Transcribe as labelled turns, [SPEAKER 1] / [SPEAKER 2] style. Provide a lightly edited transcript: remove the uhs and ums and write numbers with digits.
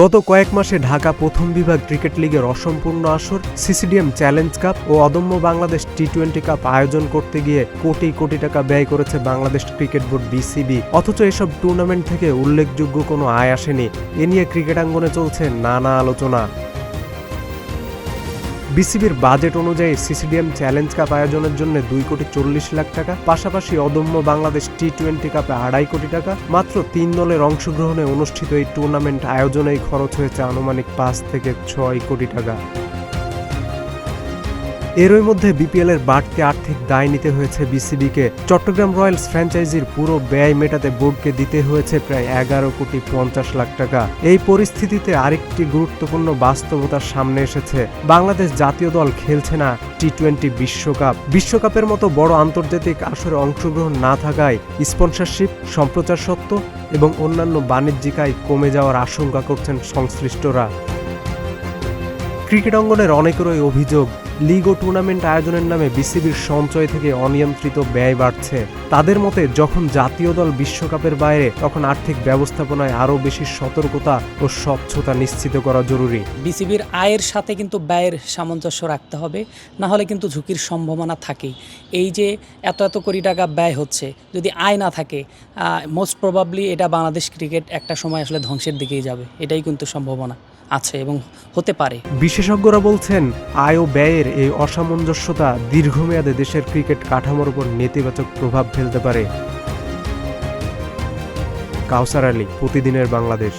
[SPEAKER 1] গত কয়েক মাসে ঢাকা প্রথম বিভাগ ক্রিকেট লিগের অসম্পূর্ণ আসর, সিসিডিএম চ্যালেঞ্জ কাপ ও অদম্য বাংলাদেশ টি-20 কাপ আয়োজন করতে গিয়ে কোটি কোটি টাকা ব্যয় করেছে বাংলাদেশ ক্রিকেট বোর্ড বিসিবি। অথচ এসব টুর্নামেন্ট থেকে উল্লেখযোগ্য কোনো আয় আসেনি। এ নিয়ে ক্রিকেটাঙ্গনে চলছে নানা আলোচনা। বিসিবির বাজেট অনুযায়ী সিসিডিএম চ্যালেঞ্জ কাপ আয়োজনের জন্য 2,40,00,000 টাকা, পাশাপাশি অদম্য বাংলাদেশ টি-20 কাপে 2.5 কোটি টাকা। মাত্র 3 দলের অংশগ্রহণে অনুষ্ঠিত এই টুর্নামেন্ট আয়োজনেই খরচ হয়েছে আনুমানিক 5 থেকে 6 কোটি টাকা। এরই মধ্যে বিপিএলের বাড়তি আর্থিক দায় নিতে হয়েছে বিসিবিকে। চট্টগ্রাম রয়্যালস ফ্র্যাঞ্চাইজির পুরো ব্যয় মেটাতে বোর্ডকে দিতে হয়েছে প্রায় 11,50,00,000 টাকা। এই পরিস্থিতিতে আরেকটি গুরুত্বপূর্ণ বাস্তবতার সামনে এসেছে। বাংলাদেশ জাতীয় দল খেলছে না টি-20 বিশ্বকাপ। বিশ্বকাপের মতো বড় আন্তর্জাতিক আসরে অংশগ্রহণ না থাকায় স্পন্সরশিপ, সম্প্রচার সত্ত্ব এবং অন্যান্য বাণিজ্যিক আয় কমে যাওয়ার আশঙ্কা করছেন সংশ্লিষ্টরা। ক্রিকেট অঙ্গনের অনেকেরই অভিযোগ, লিগ ও টুর্নামেন্ট আয়োজনের নামে বিসিবির সঞ্চয় থেকে অনিয়ন্ত্রিত ব্যয় বাড়ছে। তাদের মতে, যখন জাতীয় দল বিশ্বকাপের বাইরে, তখন আর্থিক ব্যবস্থাপনায় আরও বেশি সতর্কতা ও স্বচ্ছতা নিশ্চিত করা জরুরি।
[SPEAKER 2] বিসিবির আয়ের সাথে কিন্তু ব্যয়ের সামঞ্জস্য রাখতে হবে, না হলে কিন্তু ঝুঁকির সম্ভাবনা থাকেই। এই যে এত কোটি টাকা ব্যয় হচ্ছে, যদি আয় না থাকে, মোস্ট প্রবাবলি এটা বাংলাদেশ ক্রিকেট একটা সময় আসলে ধ্বংসের দিকেই যাবে। এটাই কিন্তু সম্ভাবনা আছে এবং হতে পারে।
[SPEAKER 1] বিশেষজ্ঞরা বলছেন, আয় ও ব্যয়ের এই অসামঞ্জস্যতা দীর্ঘমেয়াদে দেশের ক্রিকেট কাঠামোর উপর নেতিবাচক প্রভাব ফেলতে পারে। কাউসার আলী, প্রতিদিনের বাংলাদেশ।